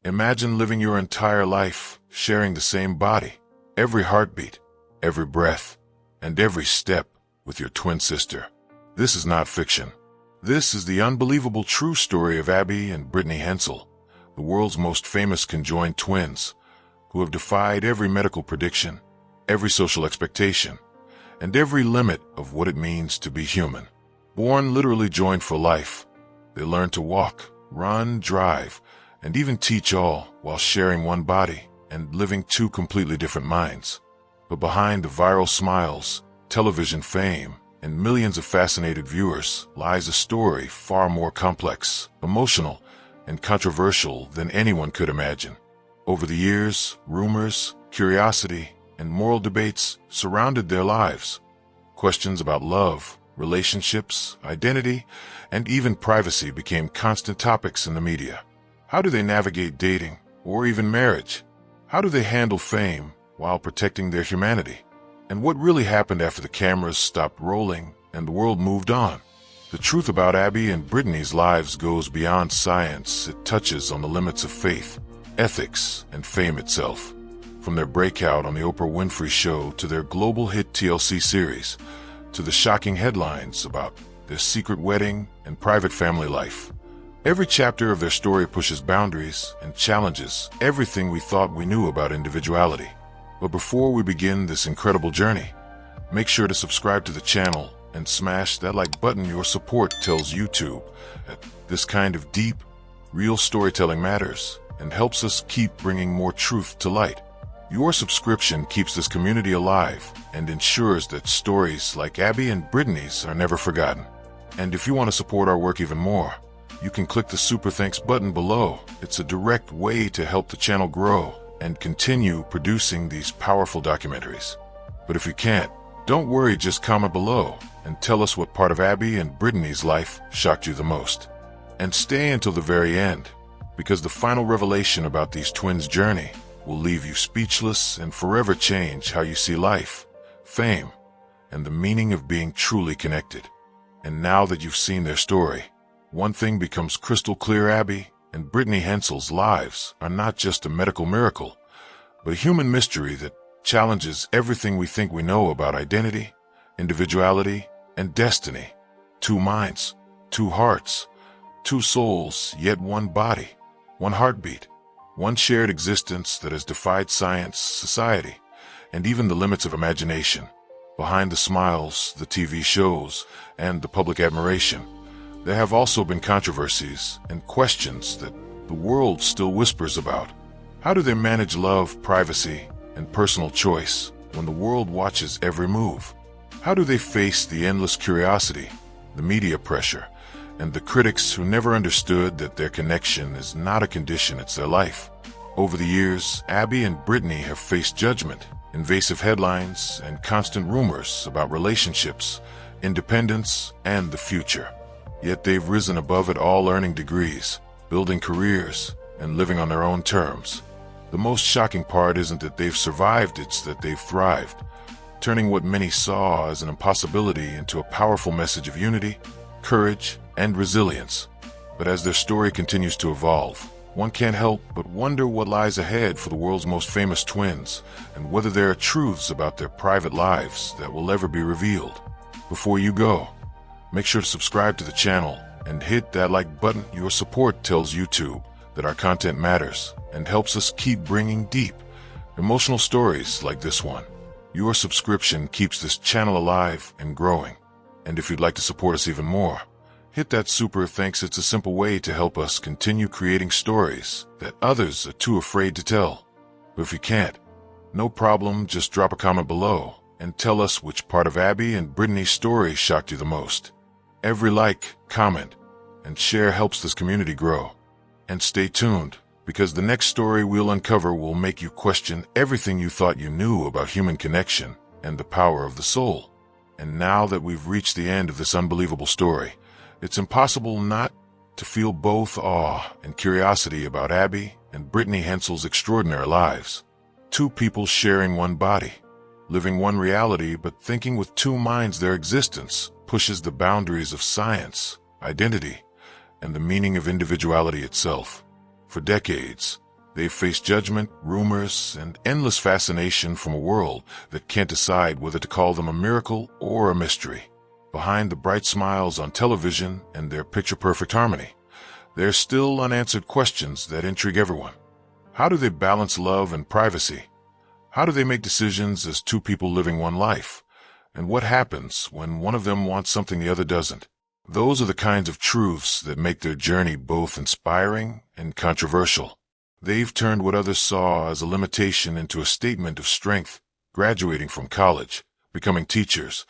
Imagine living your entire life sharing the same body, every heartbeat, every breath, and every step with your twin sister. This is not fiction. This is the unbelievable true story of Abby and Brittany Hensel, the world's most famous conjoined twins, who have defied every medical prediction, every social expectation, and every limit of what it means to be human. Born literally joined for life, they learn to walk, run, drive, and even teach all while sharing one body and living two completely different minds. But behind the viral smiles, television fame, and millions of fascinated viewers lies a story far more complex, emotional, and controversial than anyone could imagine. Over the years, rumors, curiosity, and moral debates surrounded their lives. Questions about love, relationships, identity, and even privacy became constant topics in the media. How do they navigate dating or even marriage? How do they handle fame while protecting their humanity? And what really happened after the cameras stopped rolling and the world moved on? The truth about Abby and Brittany's lives goes beyond science. It touches on the limits of faith, ethics, and fame itself. From their breakout on the Oprah Winfrey Show to their global hit TLC series, to the shocking headlines about their secret wedding and private family life. Every chapter of their story pushes boundaries and challenges everything we thought we knew about individuality. But before we begin this incredible journey, make sure to subscribe to the channel and smash that like button. Your support tells YouTube that this kind of deep, real storytelling matters and helps us keep bringing more truth to light. Your subscription keeps this community alive and ensures that stories like Abby and Brittany's are never forgotten. And if you want to support our work even more, you can click the Super Thanks button below. It's a direct way to help the channel grow and continue producing these powerful documentaries. But if you can't, don't worry, just comment below and tell us what part of Abby and Brittany's life shocked you the most. And stay until the very end, because the final revelation about these twins' journey will leave you speechless and forever change how you see life, fame, and the meaning of being truly connected. And now that you've seen their story, one thing becomes crystal clear: Abby and Brittany Hensel's lives are not just a medical miracle, but a human mystery that challenges everything we think we know about identity, individuality, and destiny. Two minds, two hearts, two souls, yet one body, one heartbeat, one shared existence that has defied science, society, and even the limits of imagination. Behind the smiles, the TV shows, and the public admiration, there have also been controversies and questions that the world still whispers about. How do they manage love, privacy, and personal choice when the world watches every move? How do they face the endless curiosity, the media pressure, and the critics who never understood that their connection is not a condition, it's their life? Over the years, Abby and Brittany have faced judgment, invasive headlines, and constant rumors about relationships, independence, and the future. Yet they've risen above it all, earning degrees, building careers, and living on their own terms. The most shocking part isn't that they've survived, it's that they've thrived, turning what many saw as an impossibility into a powerful message of unity, courage, and resilience. But as their story continues to evolve, one can't help but wonder what lies ahead for the world's most famous twins, and whether there are truths about their private lives that will ever be revealed. Before you go, make sure to subscribe to the channel and hit that like button. Your support tells YouTube that our content matters and helps us keep bringing deep, emotional stories like this one. Your subscription keeps this channel alive and growing. And if you'd like to support us even more, hit that super thanks. It's a simple way to help us continue creating stories that others are too afraid to tell. But if you can't, no problem, just drop a comment below and tell us which part of Abby and Brittany's story shocked you the most. Every like, comment, and share helps this community grow. And stay tuned, because the next story we'll uncover will make you question everything you thought you knew about human connection and the power of the soul. And now that we've reached the end of this unbelievable story, it's impossible not to feel both awe and curiosity about Abby and Brittany Hensel's extraordinary lives. Two people sharing one body, living one reality, but thinking with two minds. Their existence pushes the boundaries of science, identity, and the meaning of individuality itself. For decades, They've faced judgment, rumors, and endless fascination from a world that can't decide whether to call them a miracle or a mystery. Behind the bright smiles on television and their picture-perfect harmony, there's still unanswered questions that intrigue everyone. How do they balance love and privacy? How do they make decisions as two people living one life? And what happens when one of them wants something the other doesn't? Those are the kinds of truths that make their journey both inspiring and controversial. They've turned what others saw as a limitation into a statement of strength, graduating from college, becoming teachers,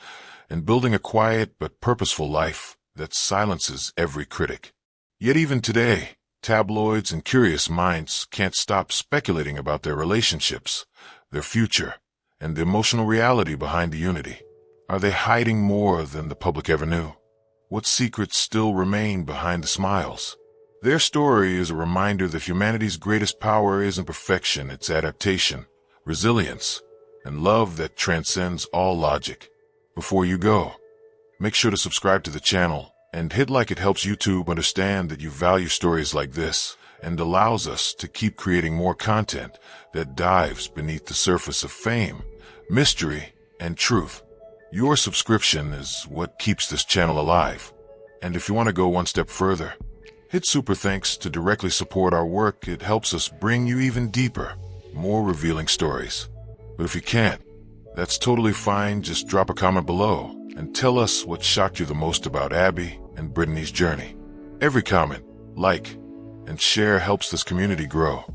and building a quiet but purposeful life that silences every critic. Yet even today, tabloids and curious minds can't stop speculating about their relationships, their future, and the emotional reality behind the unity. Are they hiding more than the public ever knew? What secrets still remain behind the smiles? Their story is a reminder that humanity's greatest power isn't perfection, it's adaptation, resilience, and love that transcends all logic. Before you go, make sure to subscribe to the channel and hit like. It helps YouTube understand that you value stories like this and allows us to keep creating more content that dives beneath the surface of fame, mystery, and truth. Your subscription is what keeps this channel alive. And if you want to go one step further, hit super thanks to directly support our work. It helps us bring you even deeper, more revealing stories. But if you can't, that's totally fine. Just drop a comment below and tell us what shocked you the most about Abby and Brittany's journey. Every comment, like, and share helps this community grow.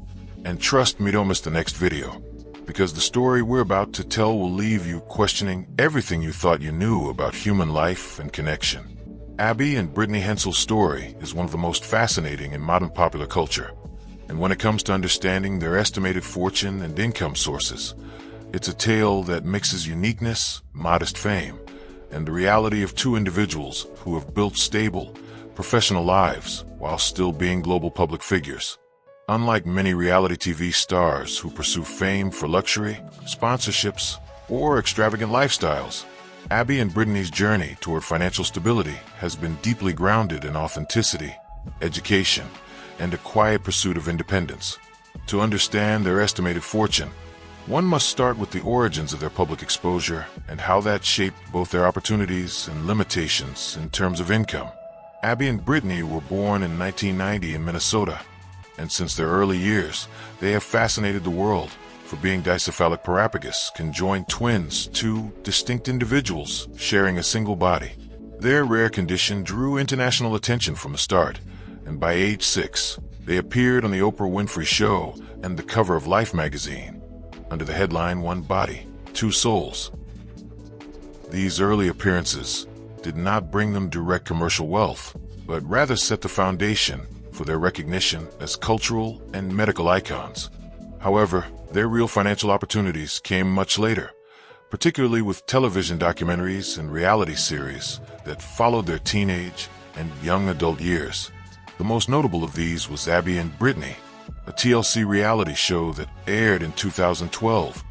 And trust me, don't miss the next video, because the story we're about to tell will leave you questioning everything you thought you knew about human life and connection. Abby and Brittany Hensel's story is one of the most fascinating in modern popular culture. And when it comes to understanding their estimated fortune and income sources, it's a tale that mixes uniqueness, modest fame, and the reality of two individuals who have built stable, professional lives while still being global public figures. Unlike many reality TV stars who pursue fame for luxury, sponsorships, or extravagant lifestyles, Abby and Brittany's journey toward financial stability has been deeply grounded in authenticity, education, and a quiet pursuit of independence. To understand their estimated fortune, one must start with the origins of their public exposure and how that shaped both their opportunities and limitations in terms of income. Abby and Brittany were born in 1990 in Minnesota, and since their early years, they have fascinated the world for being dicephalic parapagous, conjoined twins, two distinct individuals sharing a single body. Their rare condition drew international attention from the start, and by age 6, they appeared on the Oprah Winfrey Show and the cover of Life magazine, under the headline "One Body, Two Souls." These early appearances did not bring them direct commercial wealth, but rather set the foundation for their recognition as cultural and medical icons. However, their real financial opportunities came much later, particularly with television documentaries and reality series that followed their teenage and young adult years. The most notable of these was Abby and Brittany, a TLC reality show that aired in 2012,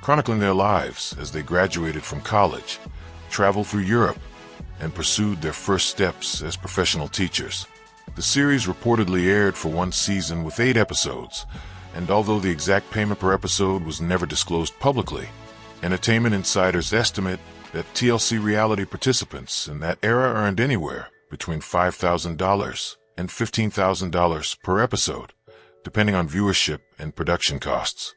chronicling their lives as they graduated from college, traveled through Europe, and pursued their first steps as professional teachers. The series reportedly aired for one season with 8 episodes, and although the exact payment per episode was never disclosed publicly, Entertainment Insiders estimate that TLC reality participants in that era earned anywhere between $5,000 and $15,000 per episode, depending on viewership and production costs.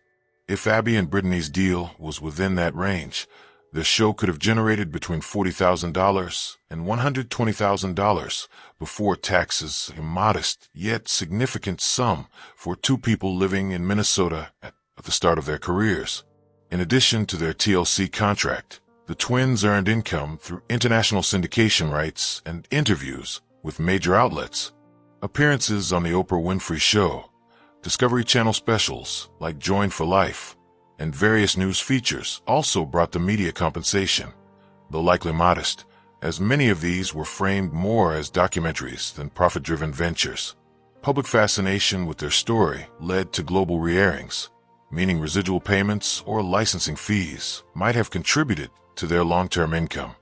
If Abby and Brittany's deal was within that range, the show could have generated between $40,000 and $120,000 before taxes, a modest yet significant sum for two people living in Minnesota at the start of their careers. In addition to their TLC contract, the twins earned income through international syndication rights and interviews with major outlets. Appearances on the Oprah Winfrey Show, Discovery Channel specials like Join for Life, and various news features also brought the media compensation, though likely modest, as many of these were framed more as documentaries than profit-driven ventures. Public fascination with their story led to global re-airings, meaning residual payments or licensing fees might have contributed to their long-term income.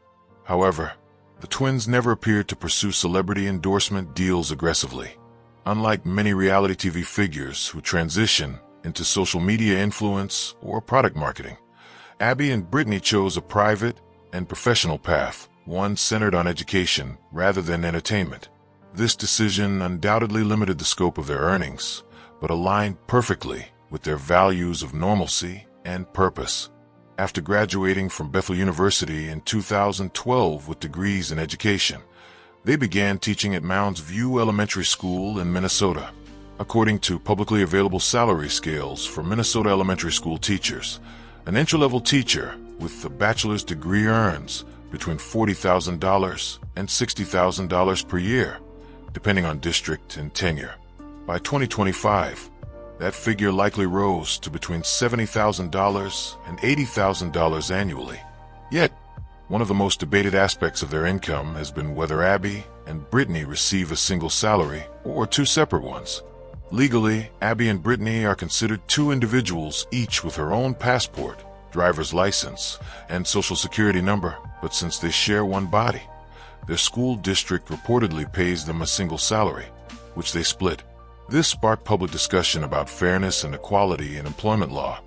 However, the twins never appeared to pursue celebrity endorsement deals aggressively. Unlike many reality TV figures who transition into social media influence or product marketing, Abby and Brittany chose a private and professional path, one centered on education rather than entertainment. This decision undoubtedly limited the scope of their earnings, but aligned perfectly with their values of normalcy and purpose. After graduating from Bethel University in 2012 with degrees in education, they began teaching at Mounds View Elementary School in Minnesota. According to publicly available salary scales for Minnesota elementary school teachers, an entry-level teacher with a bachelor's degree earns between $40,000 and $60,000 per year, depending on district and tenure. By 2025, that figure likely rose to between $70,000 and $80,000 annually. Yet, one of the most debated aspects of their income has been whether Abby and Brittany receive a single salary or two separate ones. Legally, Abby and Brittany are considered two individuals, each with her own passport, driver's license, and social security number, but since they share one body, their school district reportedly pays them a single salary, which they split. This sparked public discussion about fairness and equality in employment law,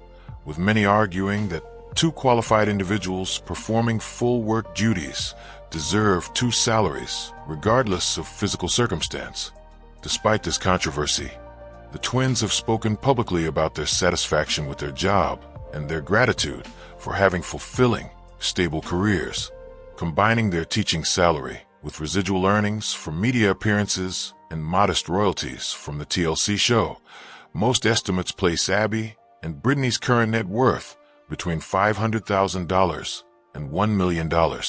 with many arguing that two qualified individuals performing full work duties deserve two salaries, regardless of physical circumstance. Despite this controversy, the twins have spoken publicly about their satisfaction with their job and their gratitude for having fulfilling, stable careers. Combining their teaching salary with residual earnings from media appearances and modest royalties from the TLC show, most estimates place Abby and Brittany's current net worth between $500,000 and $1 million.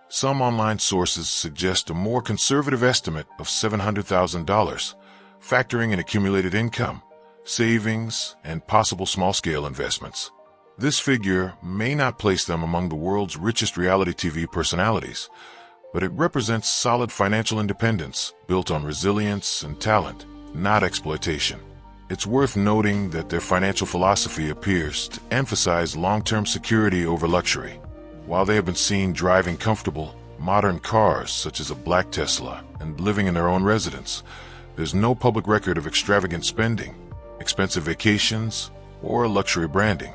Some online sources suggest a more conservative estimate of $700,000, factoring in accumulated income, savings, and possible small-scale investments. This figure may not place them among the world's richest reality TV personalities, but it represents solid financial independence built on resilience and talent, not exploitation. It's worth noting that their financial philosophy appears to emphasize long-term security over luxury. While they have been seen driving comfortable, modern cars such as a black Tesla and living in their own residence, there's no public record of extravagant spending, expensive vacations, or luxury branding.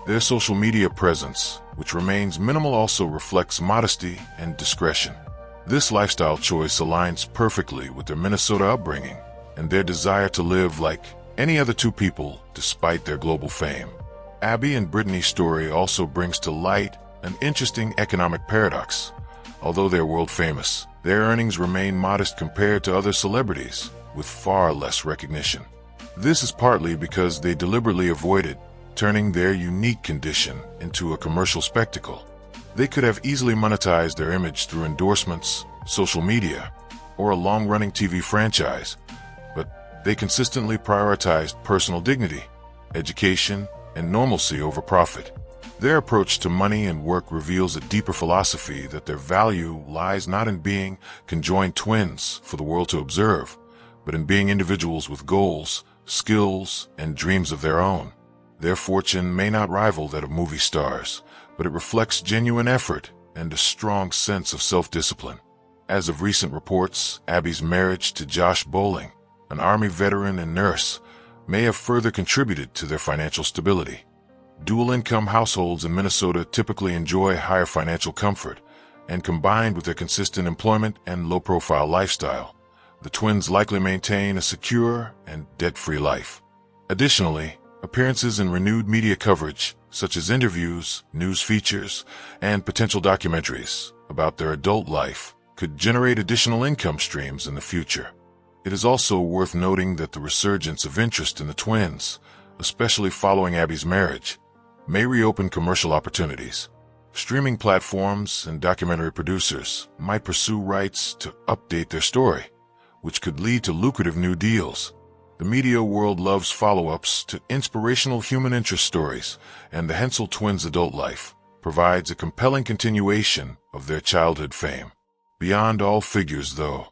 Their social media presence, which remains minimal, also reflects modesty and discretion. This lifestyle choice aligns perfectly with their Minnesota upbringing and their desire to live like any other two people despite their global fame. Abby and Brittany's story also brings to light an interesting economic paradox. Although they're world famous, their earnings remain modest compared to other celebrities with far less recognition. This is partly because they deliberately avoided turning their unique condition into a commercial spectacle. They could have easily monetized their image through endorsements, social media, or a long-running TV franchise, but they consistently prioritized personal dignity, education, and normalcy over profit. Their approach to money and work reveals a deeper philosophy that their value lies not in being conjoined twins for the world to observe, but in being individuals with goals, skills, and dreams of their own. Their fortune may not rival that of movie stars, but it reflects genuine effort and a strong sense of self-discipline. As of recent reports, Abby's marriage to Josh Bowling, an Army veteran and nurse, may have further contributed to their financial stability. Dual-income households in Minnesota typically enjoy higher financial comfort, and combined with their consistent employment and low-profile lifestyle, the twins likely maintain a secure and debt-free life. Additionally, appearances in renewed media coverage, such as interviews, news features, and potential documentaries about their adult life, could generate additional income streams in the future. It is also worth noting that the resurgence of interest in the twins, especially following Abby's marriage, may reopen commercial opportunities. Streaming platforms and documentary producers might pursue rights to update their story, which could lead to lucrative new deals. The media world loves follow-ups to inspirational human interest stories, and the Hensel twins' adult life provides a compelling continuation of their childhood fame. Beyond all figures, though,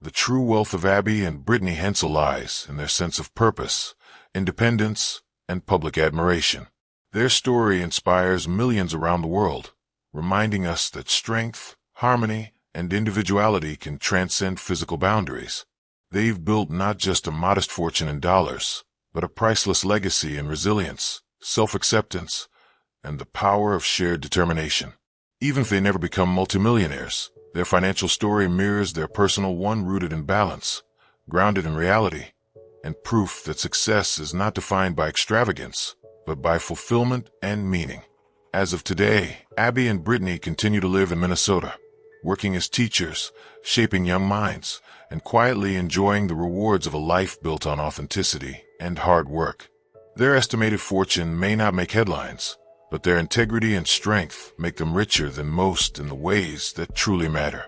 the true wealth of Abby and Brittany Hensel lies in their sense of purpose, independence, and public admiration. Their story inspires millions around the world, reminding us that strength, harmony, and individuality can transcend physical boundaries. They've built not just a modest fortune in dollars, but a priceless legacy in resilience, self-acceptance, and the power of shared determination. Even if they never become multimillionaires, their financial story mirrors their personal one, rooted in balance, grounded in reality, and proof that success is not defined by extravagance, but by fulfillment and meaning. As of today, Abby and Brittany continue to live in Minnesota, working as teachers, shaping young minds, and quietly enjoying the rewards of a life built on authenticity and hard work. Their estimated fortune may not make headlines, but their integrity and strength make them richer than most in the ways that truly matter.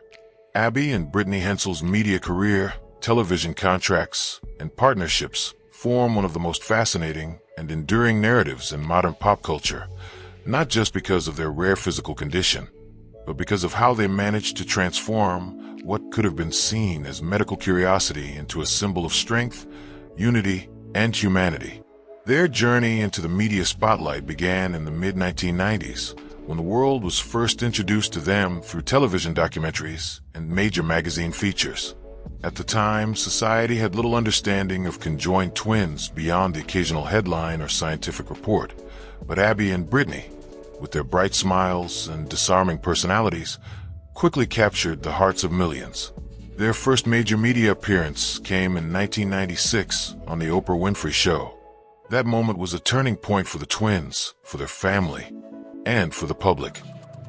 Abby and Brittany Hensel's media career, television contracts, and partnerships form one of the most fascinating and enduring narratives in modern pop culture, not just because of their rare physical condition, but because of how they managed to transform what could have been seen as medical curiosity into a symbol of strength, unity, and humanity. Their journey into the media spotlight began in the mid-1990s, when the world was first introduced to them through television documentaries and major magazine features. At the time, society had little understanding of conjoined twins beyond the occasional headline or scientific report, but Abby and Brittany, with their bright smiles and disarming personalities, quickly captured the hearts of millions. Their first major media appearance came in 1996 on The Oprah Winfrey Show. That moment was a turning point for the twins, for their family, and for the public.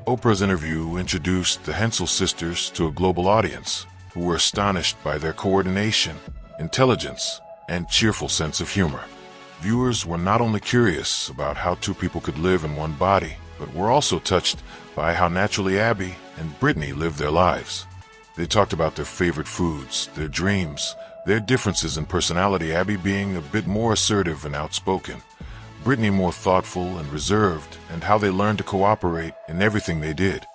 Oprah's interview introduced the Hensel sisters to a global audience who were astonished by their coordination, intelligence, and cheerful sense of humor. Viewers were not only curious about how two people could live in one body, but were also touched by how naturally Abby and Brittany lived their lives. They talked about their favorite foods, their dreams, their differences in personality, Abby being a bit more assertive and outspoken, Brittany more thoughtful and reserved, and how they learned to cooperate in everything they did,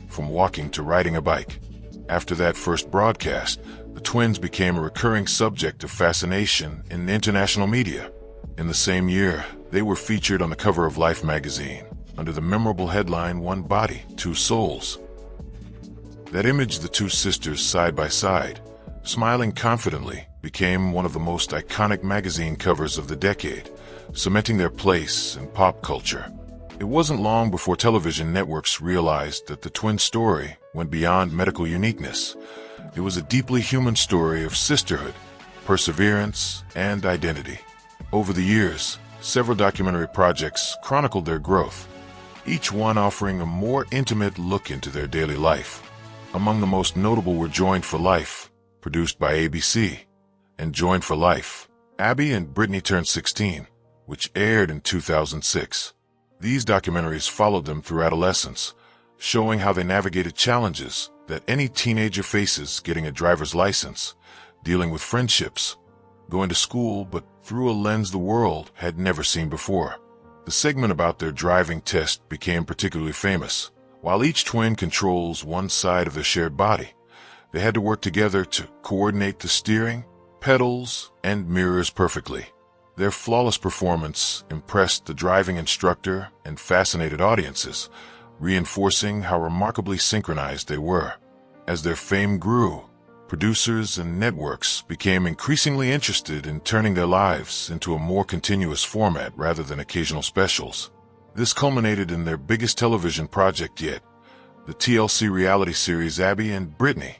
from walking to riding a bike. After that first broadcast, the twins became a recurring subject of fascination in international media. In the same year, they were featured on the cover of Life magazine, under the memorable headline, "One Body, Two Souls." That image, the two sisters side by side, smiling confidently, became one of the most iconic magazine covers of the decade, cementing their place in pop culture. It wasn't long before television networks realized that the twin story went beyond medical uniqueness. It was a deeply human story of sisterhood, perseverance, and identity. Over the years, several documentary projects chronicled their growth, each one offering a more intimate look into their daily life. Among the most notable were Joined for Life, produced by ABC, and Joined for Life, Abby and Brittany Turned 16, which aired in 2006. These documentaries followed them through adolescence, showing how they navigated challenges that any teenager faces: getting a driver's license, dealing with friendships, going to school, but through a lens the world had never seen before. The segment about their driving test became particularly famous. While each twin controls one side of their shared body, they had to work together to coordinate the steering, pedals, and mirrors perfectly. Their flawless performance impressed the driving instructor and fascinated audiences, reinforcing how remarkably synchronized they were. As their fame grew, producers and networks became increasingly interested in turning their lives into a more continuous format rather than occasional specials. This culminated in their biggest television project yet, the TLC reality series Abby and Brittany,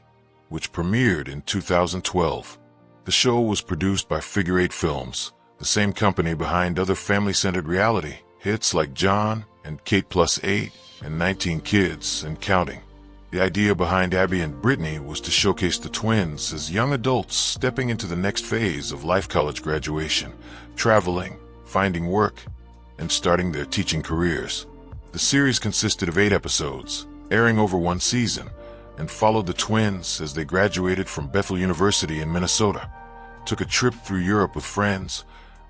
which premiered in 2012. The show was produced by Figure 8 Films, the same company behind other family-centered reality hits like John and Kate Plus 8 and 19 Kids and Counting. The idea behind Abby and Brittany was to showcase the twins as young adults stepping into the next phase of life: college graduation, traveling, finding work, and starting their teaching careers. The series consisted of 8 episodes, airing over one season, and followed the twins as they graduated from Bethel University in Minnesota, took a trip through Europe with friends,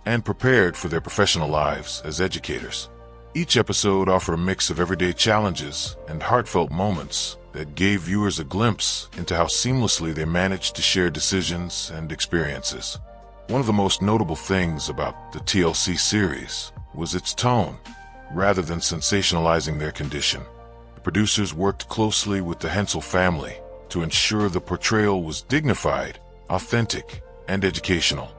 and prepared for their professional lives as educators. Each episode offered a mix of everyday challenges and heartfelt moments that gave viewers a glimpse into how seamlessly they managed to share decisions and experiences. One of the most notable things about the TLC series was its tone. Rather than sensationalizing their condition, the producers worked closely with the Hensel family to ensure the portrayal was dignified, authentic, and educational.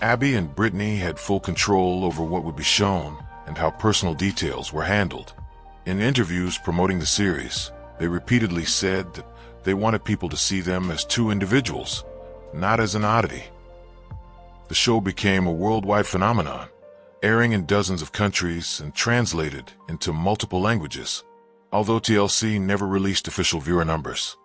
Abby and Brittany had full control over what would be shown and how personal details were handled. In interviews promoting the series, they repeatedly said that they wanted people to see them as two individuals, not as an oddity. The show became a worldwide phenomenon, airing in dozens of countries and translated into multiple languages. Although TLC never released official viewer numbers,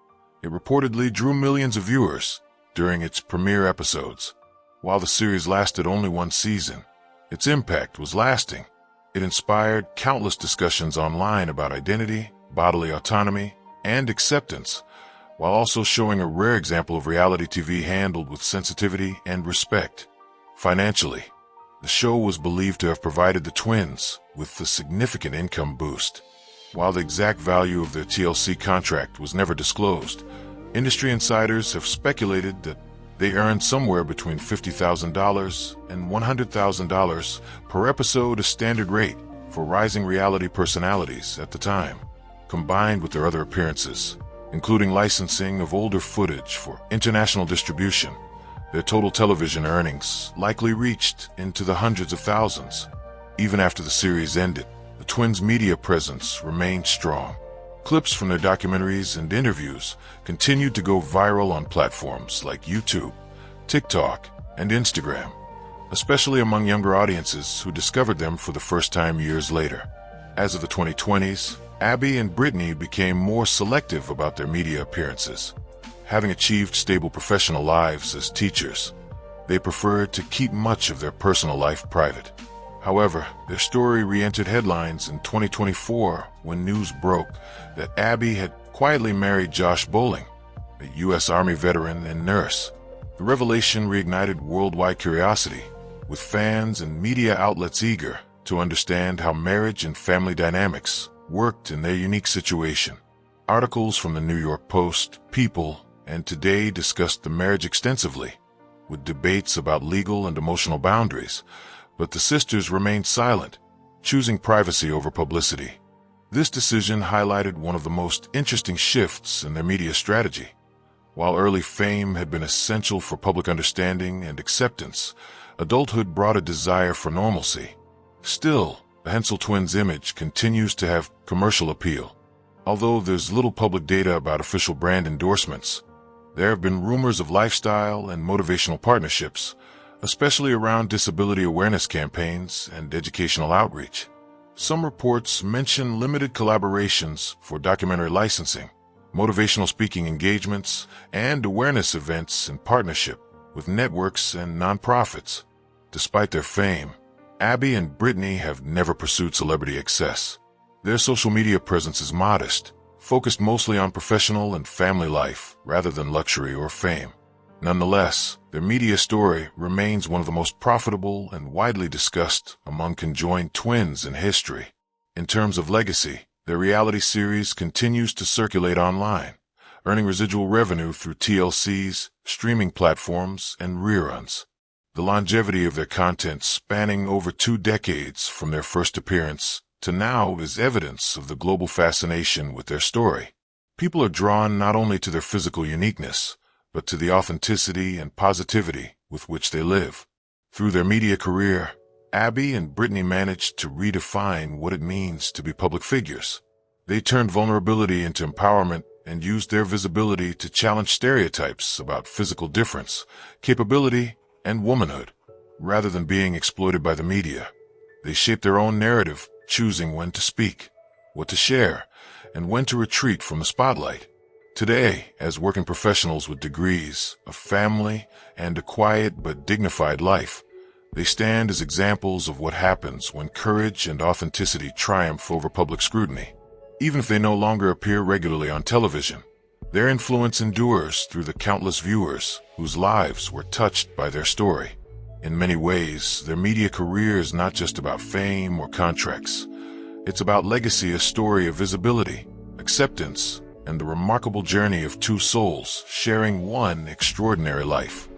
it reportedly drew millions of viewers during its premiere episodes. While the series lasted only one season, its impact was lasting. It inspired countless discussions online about identity, bodily autonomy, and acceptance, while also showing a rare example of reality TV handled with sensitivity and respect. Financially, the show was believed to have provided the twins with a significant income boost. While the exact value of their TLC contract was never disclosed, industry insiders have speculated that they earned somewhere between $50,000 and $100,000 per episode, a standard rate for rising reality personalities at the time. Combined with their other appearances, including licensing of older footage for international distribution, their total television earnings likely reached into the hundreds of thousands. Even after the series ended, the twins' media presence remained strong. Clips from their documentaries and interviews continued to go viral on platforms like YouTube, TikTok, and Instagram, especially among younger audiences who discovered them for the first time years later. As of the 2020s, Abby and Brittany became more selective about their media appearances. Having achieved stable professional lives as teachers, they preferred to keep much of their personal life private. However, their story re-entered headlines in 2024 when news broke that Abby had quietly married Josh Bowling, a U.S. Army veteran and nurse. The revelation reignited worldwide curiosity, with fans and media outlets eager to understand how marriage and family dynamics worked in their unique situation. Articles from the New York Post, People, and Today discussed the marriage extensively, with debates about legal and emotional boundaries, but the sisters remained silent, choosing privacy over publicity. This decision highlighted one of the most interesting shifts in their media strategy. While early fame had been essential for public understanding and acceptance, adulthood brought a desire for normalcy. Still, the Hensel twins' image continues to have commercial appeal. Although there's little public data about official brand endorsements, there have been rumors of lifestyle and motivational partnerships, especially around disability awareness campaigns and educational outreach. Some reports mention limited collaborations for documentary licensing, motivational speaking engagements, and awareness events in partnership with networks and nonprofits. Despite their fame, Abby and Brittany have never pursued celebrity excess. Their social media presence is modest, focused mostly on professional and family life rather than luxury or fame. Nonetheless, their media story remains one of the most profitable and widely discussed among conjoined twins in history. In terms of legacy, their reality series continues to circulate online, earning residual revenue through TLC's streaming platforms and reruns. The longevity of their content, spanning over 2 decades from their first appearance to now, is evidence of the global fascination with their story. People are drawn not only to their physical uniqueness, but to the authenticity and positivity with which they live. Through their media career, Abby and Brittany managed to redefine what it means to be public figures. They turned vulnerability into empowerment and used their visibility to challenge stereotypes about physical difference, capability, and womanhood. Rather than being exploited by the media, they shaped their own narrative, choosing when to speak, what to share, and when to retreat from the spotlight. Today, as working professionals with degrees, a family, and a quiet but dignified life, they stand as examples of what happens when courage and authenticity triumph over public scrutiny. Even if they no longer appear regularly on television, their influence endures through the countless viewers whose lives were touched by their story. In many ways, their media career is not just about fame or contracts. It's about legacy, a story of visibility, acceptance, and the remarkable journey of 2 souls sharing one extraordinary life.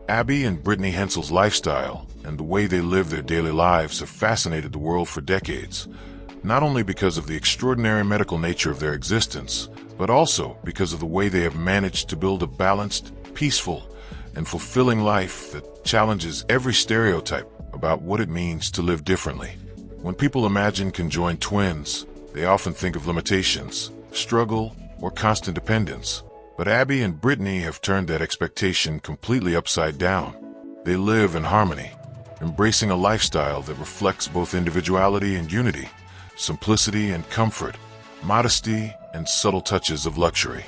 Abby and Brittany Hensel's lifestyle and the way they live their daily lives have fascinated the world for decades, not only because of the extraordinary medical nature of their existence, but also because of the way they have managed to build a balanced, peaceful, and fulfilling life that challenges every stereotype about what it means to live differently. When people imagine conjoined twins, they often think of limitations, struggle, or constant dependence. But Abby and Brittany have turned that expectation completely upside down. They live in harmony, embracing a lifestyle that reflects both individuality and unity, simplicity and comfort, modesty and subtle touches of luxury.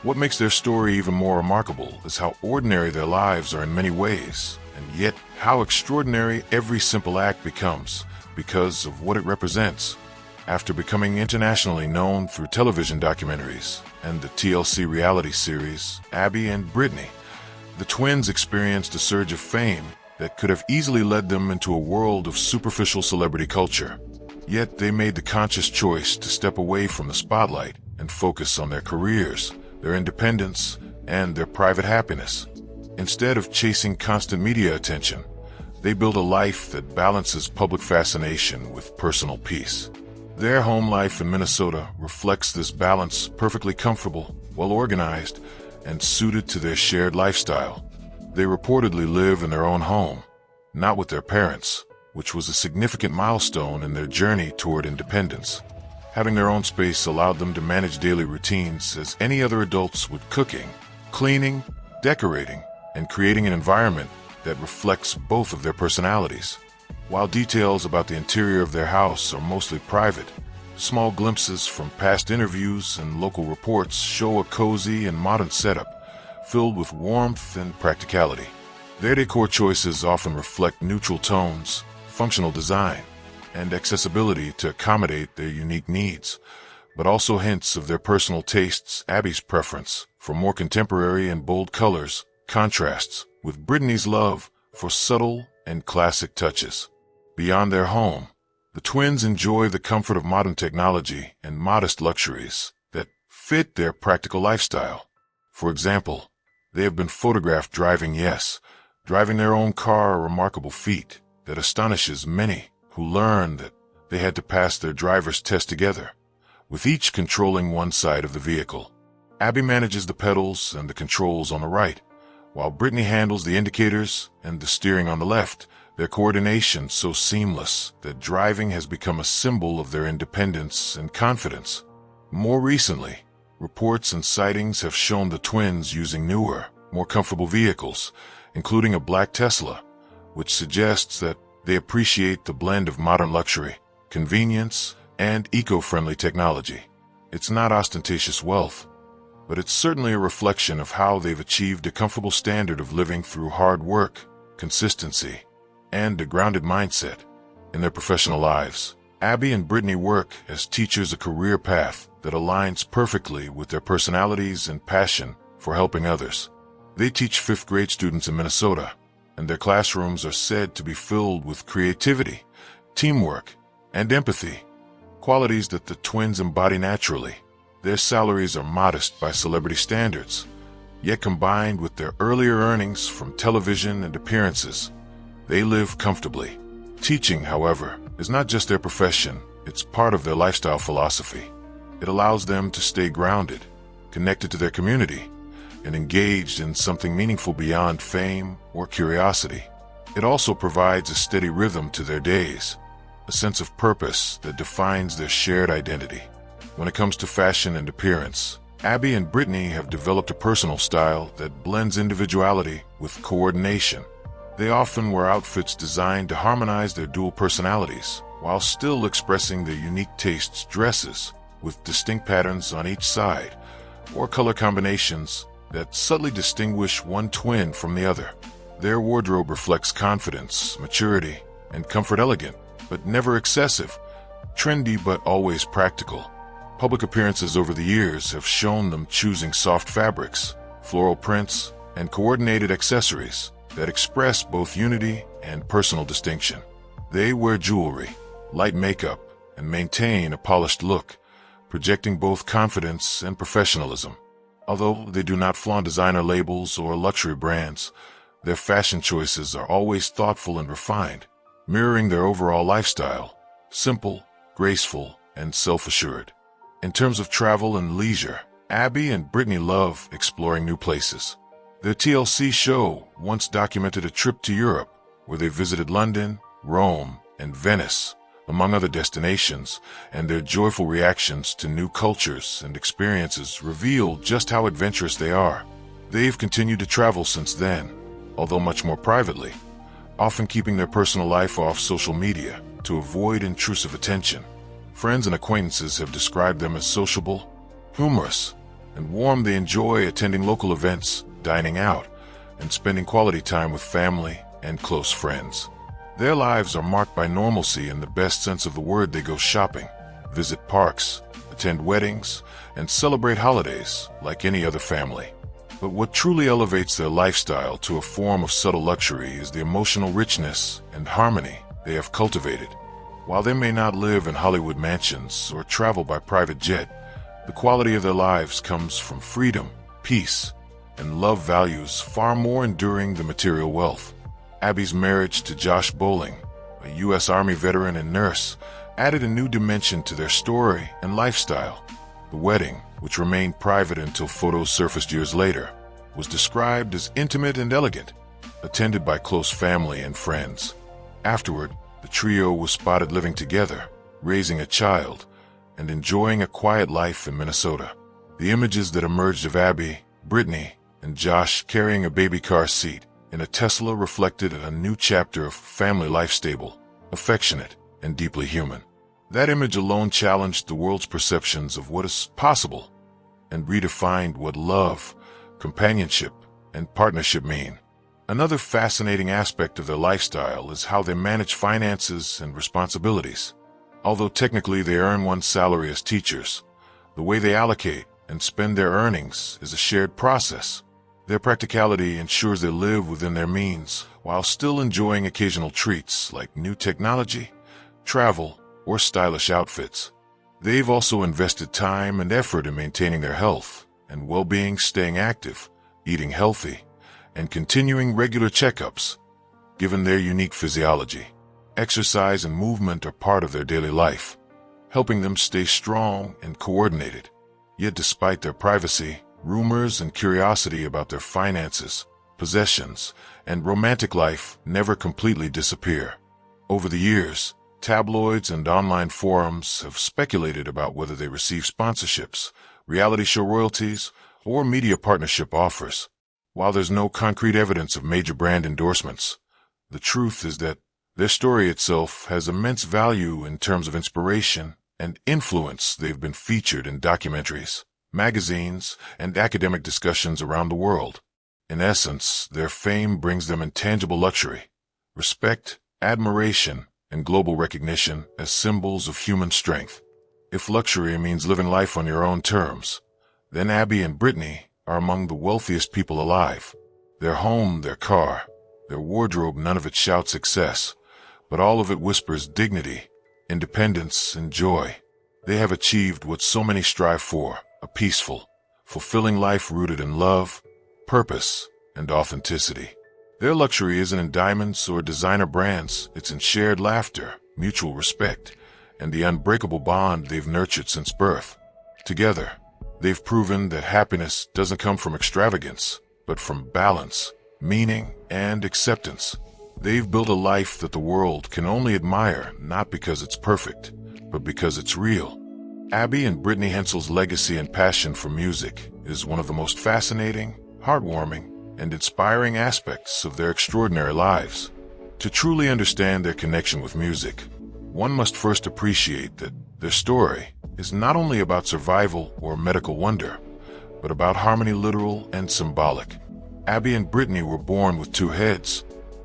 What makes their story even more remarkable is how ordinary their lives are in many ways, and yet how extraordinary every simple act becomes because of what it represents. After becoming internationally known through television documentaries and the TLC reality series Abby and Brittany, the twins experienced a surge of fame that could have easily led them into a world of superficial celebrity culture. Yet they made the conscious choice to step away from the spotlight and focus on their careers, their independence, and their private happiness. Instead of chasing constant media attention, they built a life that balances public fascination with personal peace. Their home life in Minnesota reflects this balance, perfectly comfortable, well-organized, and suited to their shared lifestyle. They reportedly live in their own home, not with their parents, which was a significant milestone in their journey toward independence. Having their own space allowed them to manage daily routines as any other adults would, cooking, cleaning, decorating, and creating an environment that reflects both of their personalities. While details about the interior of their house are mostly private, small glimpses from past interviews and local reports show a cozy and modern setup filled with warmth and practicality. Their decor choices often reflect neutral tones, functional design, and accessibility to accommodate their unique needs, but also hints of their personal tastes. Abby's preference for more contemporary and bold colors contrasts with Brittany's love for subtle and classic touches. Beyond their home, the twins enjoy the comfort of modern technology and modest luxuries that fit their practical lifestyle. For example, they have been photographed driving their own car, a remarkable feat that astonishes many who learn that they had to pass their driver's test together, with each controlling one side of the vehicle. Abby manages the pedals and the controls on the right, while Brittany handles the indicators and the steering on the left, their coordination so seamless that driving has become a symbol of their independence and confidence. More recently, reports and sightings have shown the twins using newer, more comfortable vehicles, including a black Tesla, which suggests that they appreciate the blend of modern luxury, convenience, and eco-friendly technology. It's not ostentatious wealth, but it's certainly a reflection of how they've achieved a comfortable standard of living through hard work, consistency, and a grounded mindset. In their professional lives, Abby and Brittany work as teachers, a career path that aligns perfectly with their personalities and passion for helping others. They teach fifth-grade students in Minnesota, and their classrooms are said to be filled with creativity, teamwork, and empathy, qualities that the twins embody naturally. Their salaries are modest by celebrity standards, yet combined with their earlier earnings from television and appearances, they live comfortably. Teaching, however, is not just their profession, it's part of their lifestyle philosophy. It allows them to stay grounded, connected to their community, and engaged in something meaningful beyond fame or curiosity. It also provides a steady rhythm to their days, a sense of purpose that defines their shared identity. When it comes to fashion and appearance, Abby and Brittany have developed a personal style that blends individuality with coordination. They often wear outfits designed to harmonize their dual personalities, while still expressing their unique tastes. Dresses with distinct patterns on each side, or color combinations that subtly distinguish one twin from the other. Their wardrobe reflects confidence, maturity, and comfort. Elegant, but never excessive. Trendy, but always practical. Public appearances over the years have shown them choosing soft fabrics, floral prints, and coordinated accessories that express both unity and personal distinction. They wear jewelry, light makeup, and maintain a polished look, projecting both confidence and professionalism. Although they do not flaunt designer labels or luxury brands, their fashion choices are always thoughtful and refined, mirroring their overall lifestyle, simple, graceful, and self-assured. In terms of travel and leisure, Abby and Brittany love exploring new places. Their TLC show once documented a trip to Europe where they visited London, Rome, and Venice, among other destinations, and their joyful reactions to new cultures and experiences reveal just how adventurous they are. They've continued to travel since then, although much more privately, often keeping their personal life off social media to avoid intrusive attention. Friends and acquaintances have described them as sociable, humorous, and warm. They enjoy attending local events, dining out, and spending quality time with family and close friends. Their lives are marked by normalcy in the best sense of the word. They go shopping, visit parks, attend weddings, and celebrate holidays like any other family. But what truly elevates their lifestyle to a form of subtle luxury is the emotional richness and harmony they have cultivated. While they may not live in Hollywood mansions or travel by private jet, the quality of their lives comes from freedom, peace, and love, values far more enduring than material wealth. Abby's marriage to Josh Bowling, a U.S. Army veteran and nurse, added a new dimension to their story and lifestyle. The wedding, which remained private until photos surfaced years later, was described as intimate and elegant, attended by close family and friends. Afterward, the trio was spotted living together, raising a child, and enjoying a quiet life in Minnesota. The images that emerged of Abby, Brittany, and Josh carrying a baby car seat in a Tesla reflected a new chapter of family life, stable, affectionate, and deeply human. That image alone challenged the world's perceptions of what is possible and redefined what love, companionship, and partnership mean. Another fascinating aspect of their lifestyle is how they manage finances and responsibilities. Although technically they earn one salary as teachers, the way they allocate and spend their earnings is a shared process. Their practicality ensures they live within their means while still enjoying occasional treats like new technology, travel, or stylish outfits. They've also invested time and effort in maintaining their health and well-being, staying active, eating healthy, and continuing regular checkups. Given their unique physiology, exercise and movement are part of their daily life, helping them stay strong and coordinated. Yet despite their privacy, rumors and curiosity about their finances, possessions, and romantic life never completely disappear. Over the years, tabloids and online forums have speculated about whether they receive sponsorships, reality show royalties, or media partnership offers. While there's no concrete evidence of major brand endorsements, the truth is that their story itself has immense value in terms of inspiration and influence. They've been featured in documentaries, magazines, and academic discussions around the world. In essence, their fame brings them intangible luxury, respect, admiration, and global recognition as symbols of human strength. If luxury means living life on your own terms, then Abby and Brittany are among the wealthiest people alive. Their home, their car, their wardrobe, none of it shouts success, but all of it whispers dignity, independence, and joy. They have achieved what so many strive for, a peaceful, fulfilling life rooted in love, purpose, and authenticity. Their luxury isn't in diamonds or designer brands, it's in shared laughter, mutual respect, and the unbreakable bond they've nurtured since birth. Together, they've proven that happiness doesn't come from extravagance, but from balance, meaning, and acceptance. They've built a life that the world can only admire, not because it's perfect, but because it's real. Abby and Brittany Hensel's legacy and passion for music is one of the most fascinating, heartwarming, and inspiring aspects of their extraordinary lives. To truly understand their connection with music, one must first appreciate that their story is not only about survival or medical wonder, but about harmony, literal and symbolic. Abby and Brittany were born with two heads,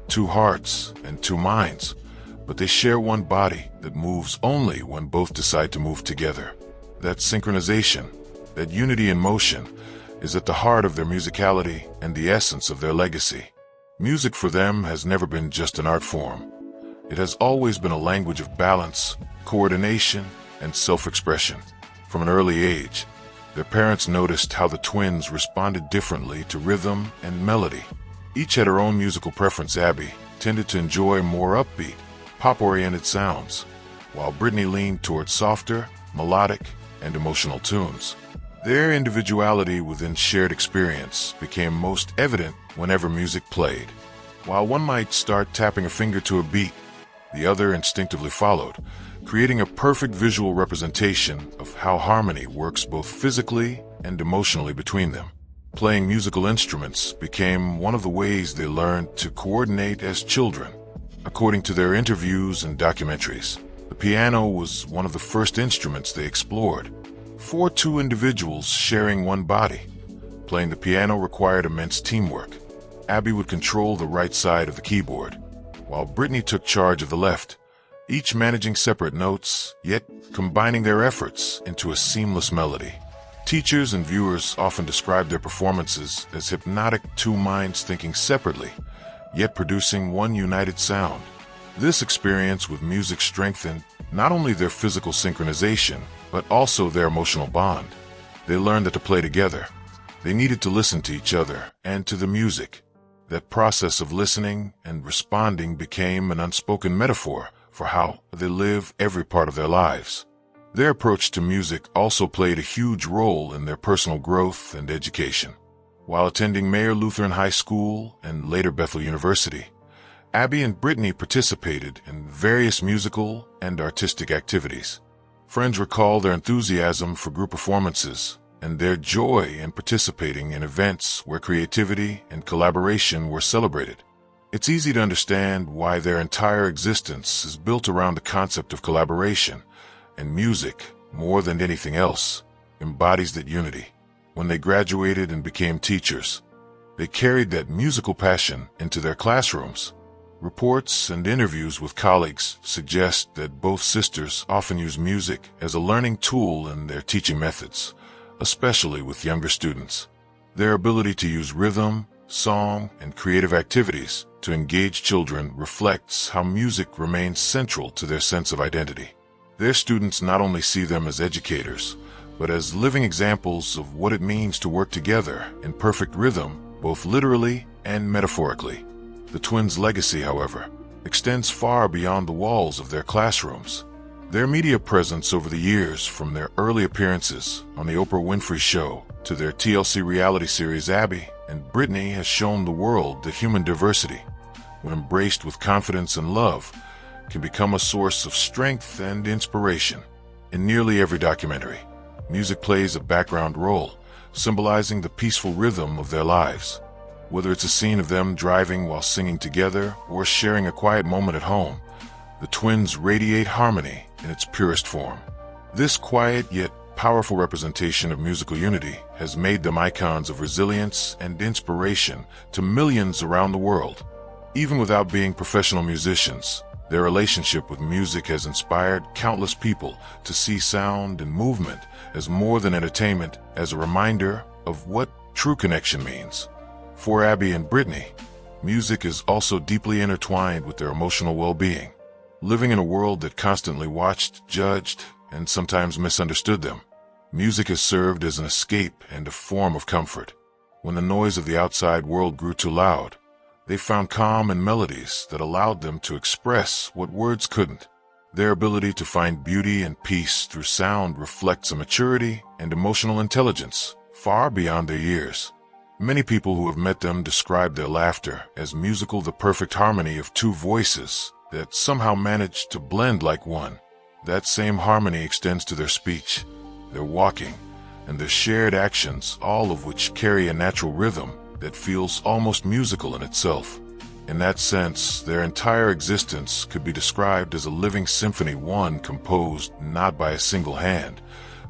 two hearts, and two minds, but they share one body that moves only when both decide to move together. That synchronization, that unity in motion, is at the heart of their musicality and the essence of their legacy. Music for them has never been just an art form. It has always been a language of balance, coordination, and self-expression. From an early age, their parents noticed how the twins responded differently to rhythm and melody. Each had her own musical preference. Abby tended to enjoy more upbeat, pop-oriented sounds, while Brittany leaned towards softer, melodic, and emotional tunes. Their individuality within shared experience became most evident whenever music played. While one might start tapping a finger to a beat, the other instinctively followed, creating a perfect visual representation of how harmony works both physically and emotionally between them. Playing musical instruments became one of the ways they learned to coordinate as children. According to their interviews and documentaries, the piano was one of the first instruments they explored. For two individuals sharing one body, playing the piano required immense teamwork. Abby would control the right side of the keyboard, while Brittany took charge of the left, each managing separate notes, yet combining their efforts into a seamless melody. Teachers and viewers often describe their performances as hypnotic two minds thinking separately, yet producing one united sound. This experience with music strengthened not only their physical synchronization, but also their emotional bond. They learned that to play together, they needed to listen to each other and to the music. That process of listening and responding became an unspoken metaphor for how they live every part of their lives. Their approach to music also played a huge role in their personal growth and education. While attending Mayer Lutheran High School and later Bethel University, Abby and Brittany participated in various musical and artistic activities. Friends recall their enthusiasm for group performances and their joy in participating in events where creativity and collaboration were celebrated. It's easy to understand why their entire existence is built around the concept of collaboration, and music, more than anything else, embodies that unity. When they graduated and became teachers, they carried that musical passion into their classrooms. Reports and interviews with colleagues suggest that both sisters often use music as a learning tool in their teaching methods, especially with younger students. Their ability to use rhythm, song, and creative activities to engage children reflects how music remains central to their sense of identity. Their students not only see them as educators, but as living examples of what it means to work together in perfect rhythm, both literally and metaphorically. The twins' legacy, however, extends far beyond the walls of their classrooms. Their media presence over the years, from their early appearances on The Oprah Winfrey Show to their TLC reality series Abby and Brittany, has shown the world that human diversity, when embraced with confidence and love, can become a source of strength and inspiration. In nearly every documentary, music plays a background role, symbolizing the peaceful rhythm of their lives. Whether it's a scene of them driving while singing together or sharing a quiet moment at home, the twins radiate harmony in its purest form. This quiet yet powerful representation of musical unity has made them icons of resilience and inspiration to millions around the world. Even without being professional musicians, their relationship with music has inspired countless people to see sound and movement as more than entertainment, as a reminder of what true connection means. For Abby and Brittany, music is also deeply intertwined with their emotional well-being. Living in a world that constantly watched, judged, and sometimes misunderstood them, music has served as an escape and a form of comfort. When the noise of the outside world grew too loud, they found calm in melodies that allowed them to express what words couldn't. Their ability to find beauty and peace through sound reflects a maturity and emotional intelligence far beyond their years. Many people who have met them describe their laughter as musical, the perfect harmony of two voices that somehow managed to blend like one. That same harmony extends to their speech, their walking, and their shared actions, all of which carry a natural rhythm that feels almost musical in itself. In that sense, their entire existence could be described as a living symphony, one composed not by a single hand,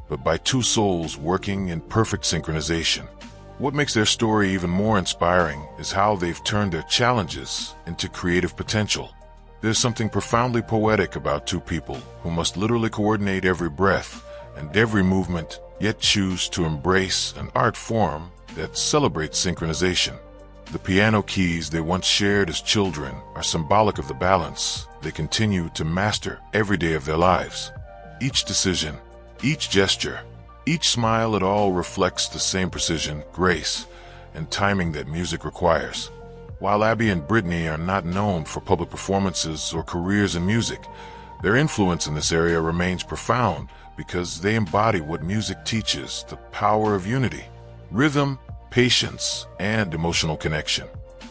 but by two souls working in perfect synchronization. What makes their story even more inspiring is how they've turned their challenges into creative potential. There's something profoundly poetic about two people who must literally coordinate every breath and every movement, yet choose to embrace an art form that celebrates synchronization. The piano keys they once shared as children are symbolic of the balance they continue to master every day of their lives. Each decision, each gesture, each smile, it all reflects the same precision, grace, and timing that music requires. While Abby and Brittany are not known for public performances or careers in music, their influence in this area remains profound, because they embody what music teaches: the power of unity, rhythm, patience, and emotional connection.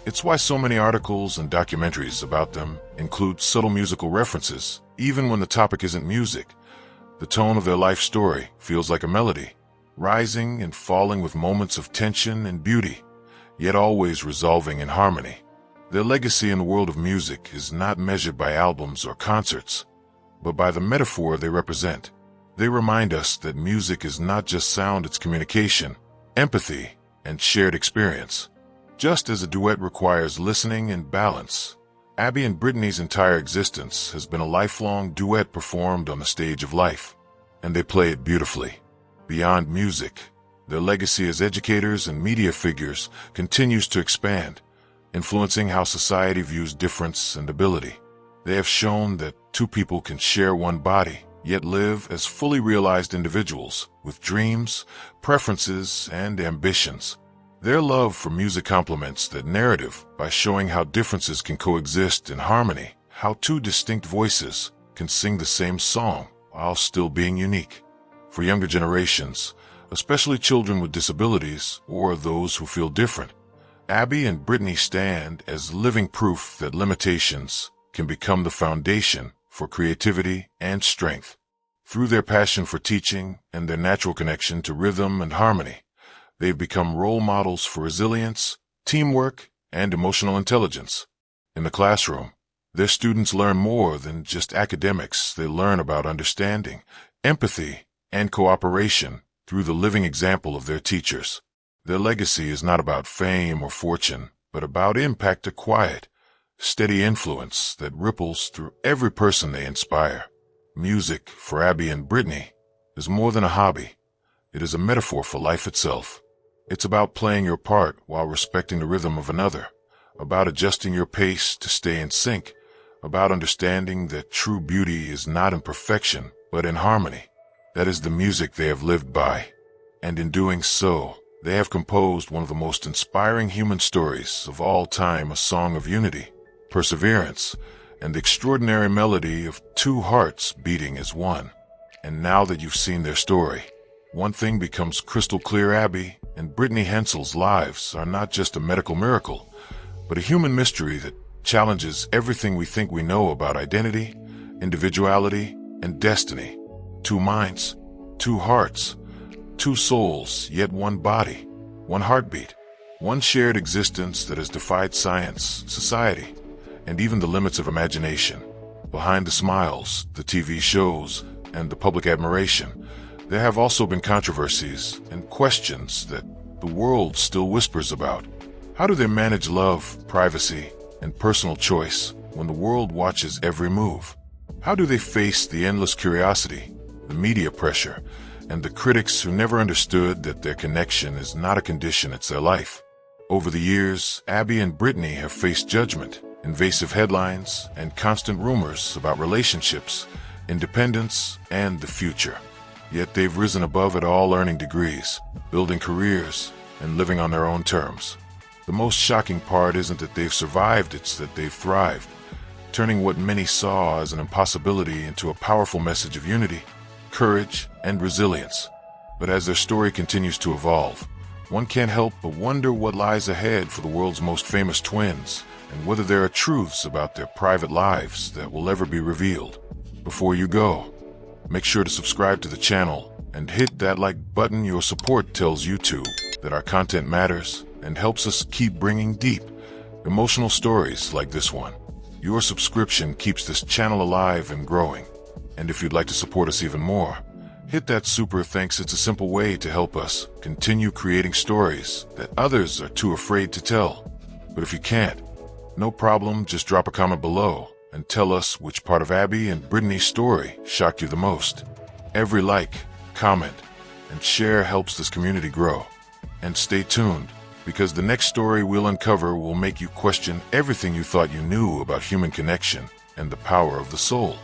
It's why so many articles and documentaries about them include subtle musical references, even when the topic isn't music. The tone of their life story feels like a melody, rising and falling with moments of tension and beauty, yet always resolving in harmony. Their legacy in the world of music is not measured by albums or concerts, but by the metaphor they represent. They remind us that music is not just sound, it's communication, empathy, and shared experience. Just as a duet requires listening and balance, Abby and Brittany's entire existence has been a lifelong duet performed on the stage of life, and they play it beautifully. Beyond music, their legacy as educators and media figures continues to expand, influencing how society views difference and ability. They have shown that two people can share one body, yet live as fully realized individuals with dreams, preferences, and ambitions. Their love for music complements that narrative by showing how differences can coexist in harmony, how two distinct voices can sing the same song while still being unique. For younger generations, especially children with disabilities or those who feel different, Abby and Brittany stand as living proof that limitations can become the foundation for creativity and strength. Through their passion for teaching and their natural connection to rhythm and harmony, they've become role models for resilience, teamwork, and emotional intelligence. In the classroom, their students learn more than just academics. They learn about understanding, empathy, and cooperation through the living example of their teachers. Their legacy is not about fame or fortune, but about impact, a quiet, steady influence that ripples through every person they inspire. Music, for Abby and Brittany, is more than a hobby. It is a metaphor for life itself. It's about playing your part while respecting the rhythm of another, about adjusting your pace to stay in sync, about understanding that true beauty is not in perfection, but in harmony. That is the music they have lived by, and in doing so, they have composed one of the most inspiring human stories of all time, a song of unity, perseverance, and the extraordinary melody of two hearts beating as one. And now that you've seen their story, one thing becomes crystal clear: Abby and Brittany Hensel's lives are not just a medical miracle, but a human mystery that challenges everything we think we know about identity, individuality, and destiny. Two minds, two hearts, two souls, yet one body, one heartbeat, one shared existence that has defied science, society, and even the limits of imagination. Behind the smiles, the TV shows, and the public admiration, there have also been controversies and questions that the world still whispers about. How do they manage love, privacy, and personal choice when the world watches every move? How do they face the endless curiosity, the media pressure, and the critics who never understood that their connection is not a condition, it's their life? Over the years, Abby and Brittany have faced judgment, invasive headlines, and constant rumors about relationships, independence, and the future. Yet they've risen above it all, earning degrees, building careers, and living on their own terms. The most shocking part isn't that they've survived, it's that they've thrived, turning what many saw as an impossibility into a powerful message of unity, courage, and resilience. But as their story continues to evolve, one can't help but wonder what lies ahead for the world's most famous twins, and whether there are truths about their private lives that will ever be revealed. Before you go, make sure to subscribe to the channel and hit that like button. Your support tells YouTube that our content matters and helps us keep bringing deep, emotional stories like this one. Your subscription keeps this channel alive and growing. And if you'd like to support us even more, hit that super thanks. It's a simple way to help us continue creating stories that others are too afraid to tell. But if you can't, no problem, just drop a comment below and tell us which part of Abby and Brittany's story shocked you the most. Every like, comment, and share helps this community grow. And stay tuned, because the next story we'll uncover will make you question everything you thought you knew about human connection and the power of the soul.